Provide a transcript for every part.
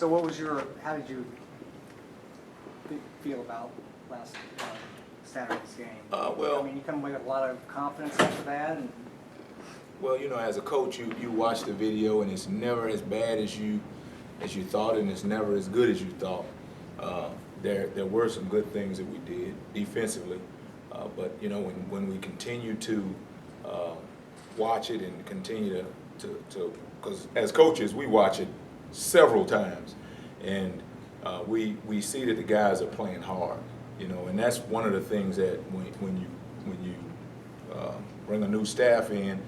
So how did you feel about last Saturday's game? Well, I mean, you come away with a lot of confidence after that. And well, you know, as a coach, you watch the video, and it's never as bad as you thought, and it's never as good as you thought. There were some good things that we did defensively, but you know, when we continue to watch it and continue to because as coaches we watch it several times, and we see that the guys are playing hard, you know, and that's one of the things that when you bring a new staff in,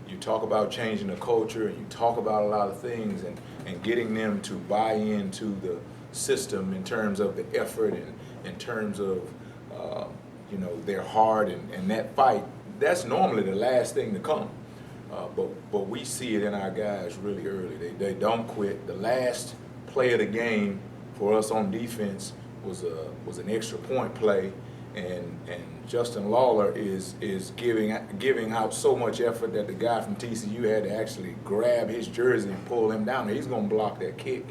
you talk about changing the culture, and you talk about a lot of things, and getting them to buy into the system in terms of the effort and in terms of you know, their heart and that fight. That's normally the last thing to come, but we see it in our guys really early. They don't quit. The last play of the game for us on defense was an extra point play, and Justin Lawler is giving out so much effort that the guy from TCU had to actually grab his jersey and pull him down. He's going to block that kick.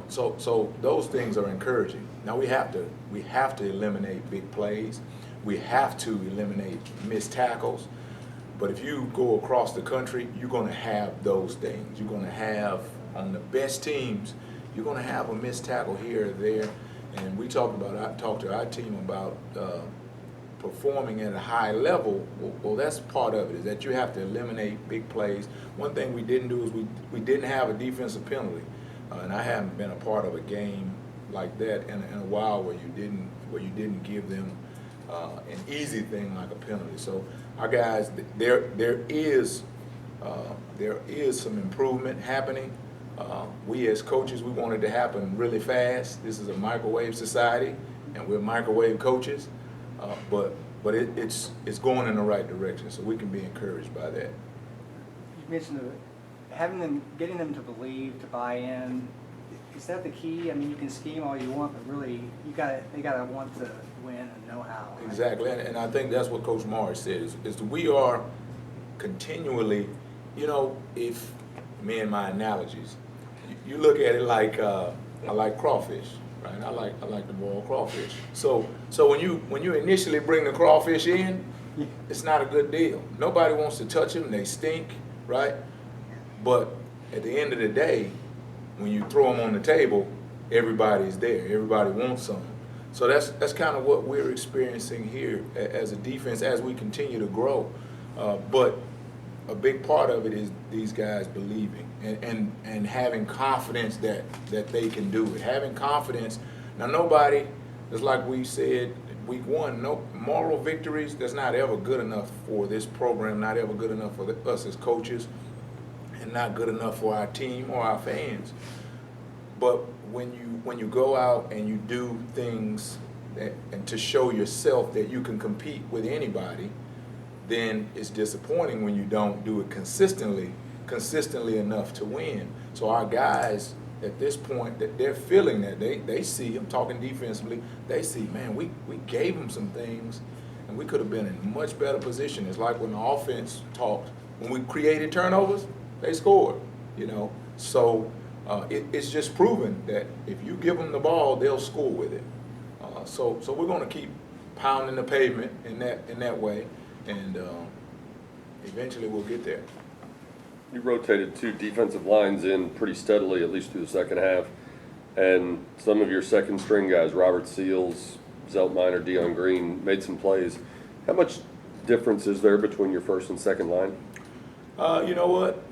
So those things are encouraging. Now we have to eliminate big plays. We have to eliminate missed tackles. But if you go across the country, you're going to have those things. You're going to have, on the best teams, you're going to have a missed tackle here or there. And I talked to our team about performing at a high level. Well, that's part of it, is that you have to eliminate big plays. One thing we didn't do is we didn't have a defensive penalty. And I haven't been a part of a game like that in a while where you didn't give them an easy thing like a penalty. So our guys, there is some improvement happening. We as coaches, we want it to happen really fast. This is a microwave society, and we're microwave coaches. But it's going in the right direction, so we can be encouraged by that. you mentioned getting them to believe, to buy in. Is that the key? I mean, you can scheme all you want, but really, they gotta want to win and know how. Right? Exactly, and I think that's what Coach Morris said, is we are continually, you know, if me and my analogies, you look at it like I like crawfish, right? I like to boil crawfish. So when you initially bring the crawfish in, it's not a good deal. Nobody wants to touch them; they stink, right? But at the end of the day, when you throw them on the table, everybody's there. Everybody wants some. So that's kind of what we're experiencing here as a defense as we continue to grow. But a big part of it is these guys believing and having confidence that they can do it. Having confidence. Now nobody, just like we said week one, no moral victories, that's not ever good enough for this program, not ever good enough for us as coaches, and not good enough for our team or our fans. But when you go out and you do things and to show yourself that you can compete with anybody, then it's disappointing when you don't do it consistently enough to win. So our guys at this point, that they're feeling that they see, I'm talking defensively, they see, man, we gave them some things and we could have been in a much better position. It's like when the offense talked, when we created turnovers, they scored, you know. So it's just proven that if you give them the ball, they'll score with it. So we're going to keep pounding the pavement in that way, and eventually we'll get there. You rotated 2 defensive lines in pretty steadily, at least through the second half, and some of your second string guys, Robert Seals, Zeltminer, Deion Green, made some plays. How much difference is there between your first and second line? You know what?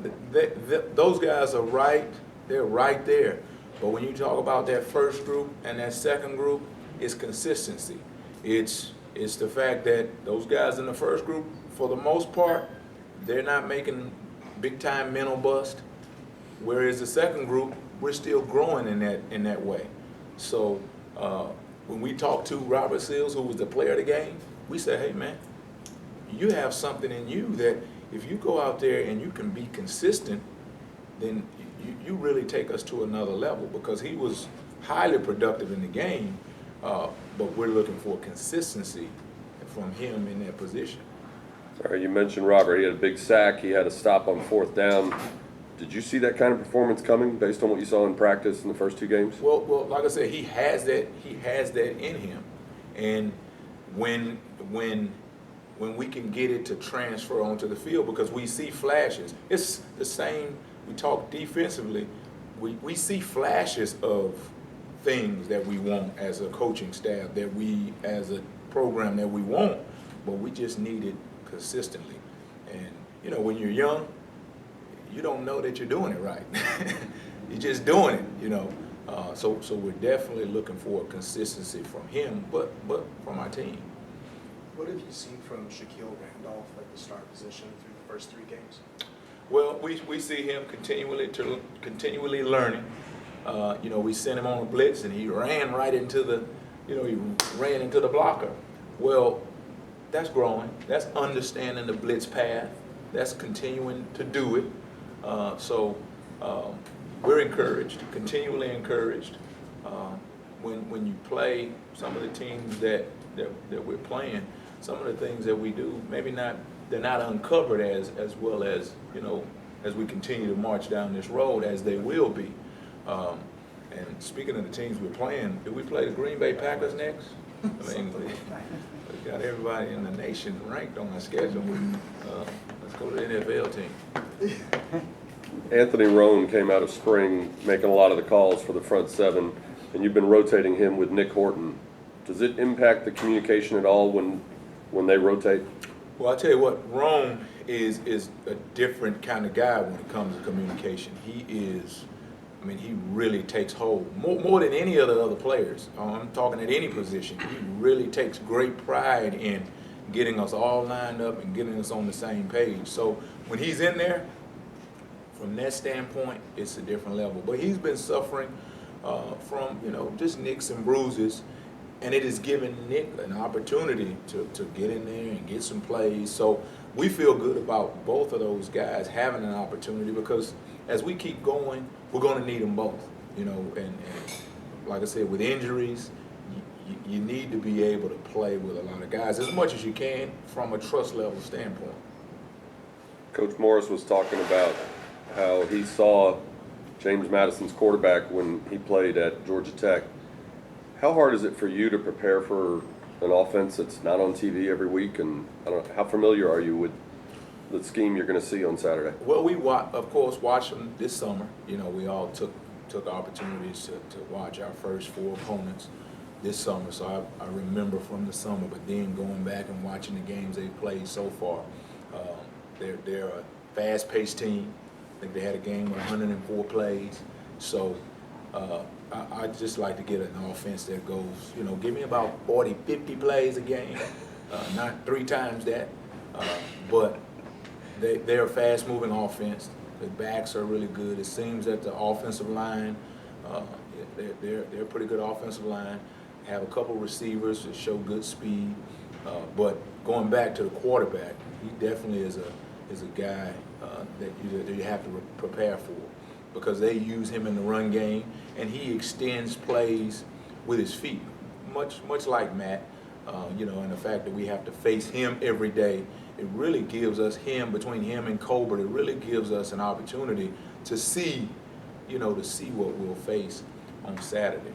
Those guys are right. They're right there. But when you talk about that first group and that second group, it's consistency. It's the fact that those guys in the first group, for the most part, they're not making big-time mental bust. Whereas the second group, we're still growing in that way. So when we talked to Robert Seals, who was the player of the game, we said, hey, man, you have something in you that if you go out there and you can be consistent, then you really take us to another level, because he was highly productive in the game, but we're looking for consistency from him in that position. All right, you mentioned Robert. He had a big sack. He had a stop on 4th down. Did you see that kind of performance coming based on what you saw in practice in the first 2 games? Well, like I said, he has that in him, and when we can get it to transfer onto the field, because we see flashes. It's the same. We talk defensively. We see flashes of things that we want as a coaching staff, that we as a program that we want, but we just need it consistently. And you know, when you're young, you don't know that you're doing it right. You're just doing it, you know. So we're definitely looking for consistency from him, but from our team. What have you seen from Shaquille Randolph at the start position through the first 3 games? Well, we see him continually learning. You know, we sent him on a blitz and he ran right into the, he ran into the blocker. Well, that's growing. That's understanding the blitz path. That's continuing to do it. So we're encouraged, continually encouraged. When you play some of the teams that we're playing, some of the things that we do, they're not uncovered as well as, as we continue to march down this road, as they will be. And speaking of the teams we're playing, do we play the Green Bay Packers next? I mean, we got everybody in the nation ranked on our schedule. Let's go to the NFL team. Anthony Roan came out of spring making a lot of the calls for the front 7, and you've been rotating him with Nick Horton. Does it impact the communication at all when they rotate? Well, I'll tell you what, Roan is a different kind of guy when it comes to communication. He really takes hold, more than any of the other players. I'm talking at any position. He really takes great pride in getting us all lined up and getting us on the same page. So when he's in there, from that standpoint, it's a different level. But he's been suffering from, just nicks and bruises, and it has given Nick an opportunity to get in there and get some plays. So we feel good about both of those guys having an opportunity, because as we keep going, we're going to need them both, and like I said, with injuries, you need to be able to play with a lot of guys as much as you can from a trust level standpoint. Coach Morris was talking about how he saw James Madison's quarterback when he played at Georgia Tech. How hard is it for you to prepare for an offense that's not on TV every week? And I don't know, how familiar are you with the scheme you're going to see on Saturday? Well, we of course watched them this summer. We all took opportunities to watch our first 4 opponents this summer. So I remember from the summer, but then going back and watching the games they've played so far. They're a fast-paced team. I think they had a game with 104 plays. So I just like to get an offense that goes, give me about 40, 50 plays a game, not 3 times that, but they're a fast-moving offense. The backs are really good. It seems that the offensive line, they're a pretty good offensive line. Have a couple receivers that show good speed, but going back to the quarterback, he definitely is a guy that you have to prepare for, because they use him in the run game, and he extends plays with his feet, much like Matt. And the fact that we have to face him every day, it really gives us between him and Colbert, it really gives us an opportunity to see, what we'll face on Saturdays.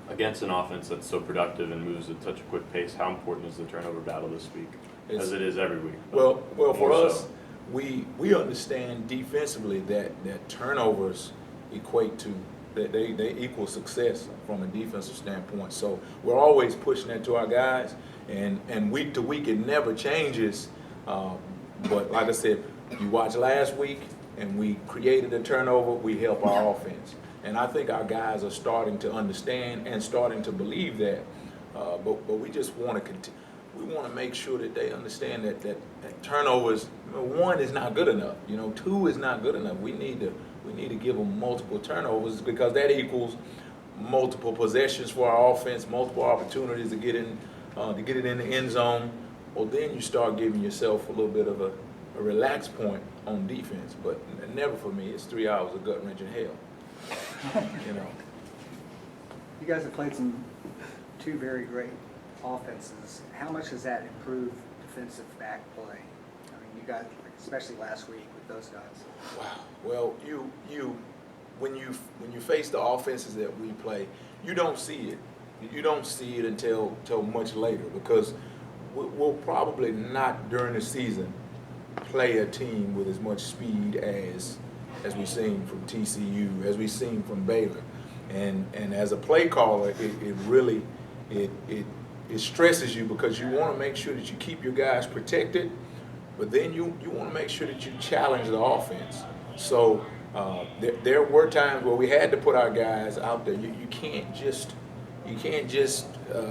Against an offense that's so productive and moves at such a quick pace, how important is the turnover battle this week, as it is every week? Well, for us, we understand defensively that turnovers equate to, that they equal success from a defensive standpoint. So we're always pushing that to our guys, and week to week it never changes. But like I said, you watched last week, and we created a turnover, we help our offense. And I think our guys are starting to understand and starting to believe that. But we just want to we want to make sure that they understand that turnovers, 1 is not good enough. 2 is not good enough. We need to give them multiple turnovers, because that equals multiple possessions for our offense, multiple opportunities to get in, to get it in the end zone. Well, then you start giving yourself a little bit of a relaxed point on defense. But never for me. It's 3 hours of gut wrenching hell. You guys have played 2 very great offenses. How much has that improved defensive back play? I mean, you got, like I especially last week with those guys? Wow. Well, when you face the offenses that we play, you don't see it. You don't see it until much later, because we'll probably not during the season play a team with as much speed as we've seen from TCU, as we've seen from Baylor, and as a play caller, it really stresses you, because you want to make sure that you keep your guys protected, but then you want to make sure that you challenge the offense. So there were times where we had to put our guys out there. You can't just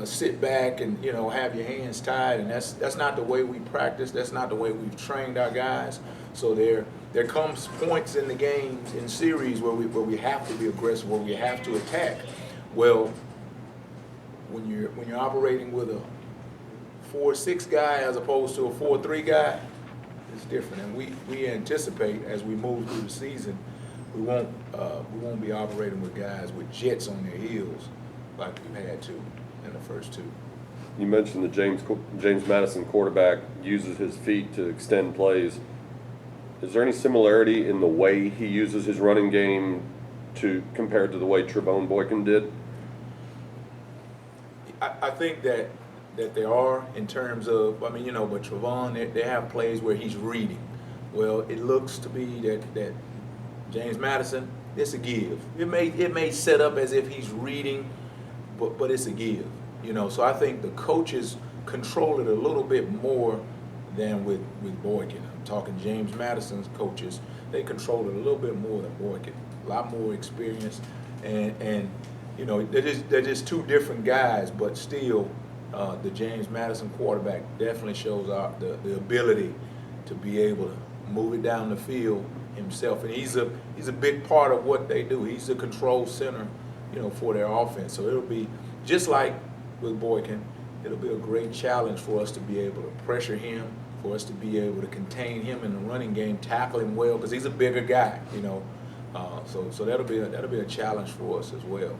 sit back and have your hands tied, and that's not the way we practice. That's not the way we've trained our guys. So there comes points in the games, in series, where we have to be aggressive, where we have to attack. Well, when you're operating with a 4-6 guy as opposed to a 4-3 guy, it's different. And we anticipate, as we move through the season, we won't be operating with guys with jets on their heels like we've had to in the first two. You mentioned the James Madison quarterback uses his feet to extend plays. Is there any similarity in the way he uses his running game compared to the way Trevone Boykin did? I think that there are, in terms of, but Trevone, they have plays where he's reading. Well, it looks to be that James Madison, it's a give. It may set up as if he's reading, but it's a give. So I think the coaches control it a little bit more than with Boykin. I'm talking James Madison's coaches. They control it a little bit more than Boykin. A lot more experience, and they're just two different guys, but still, the James Madison quarterback definitely shows out the ability to be able to move it down the field himself, and he's a big part of what they do. He's the control center, for their offense. So it'll be just like with Boykin. It'll be a great challenge for us to be able to pressure him, for us to be able to contain him in the running game, tackle him well, because he's a bigger guy, So that'll be a challenge for us as well.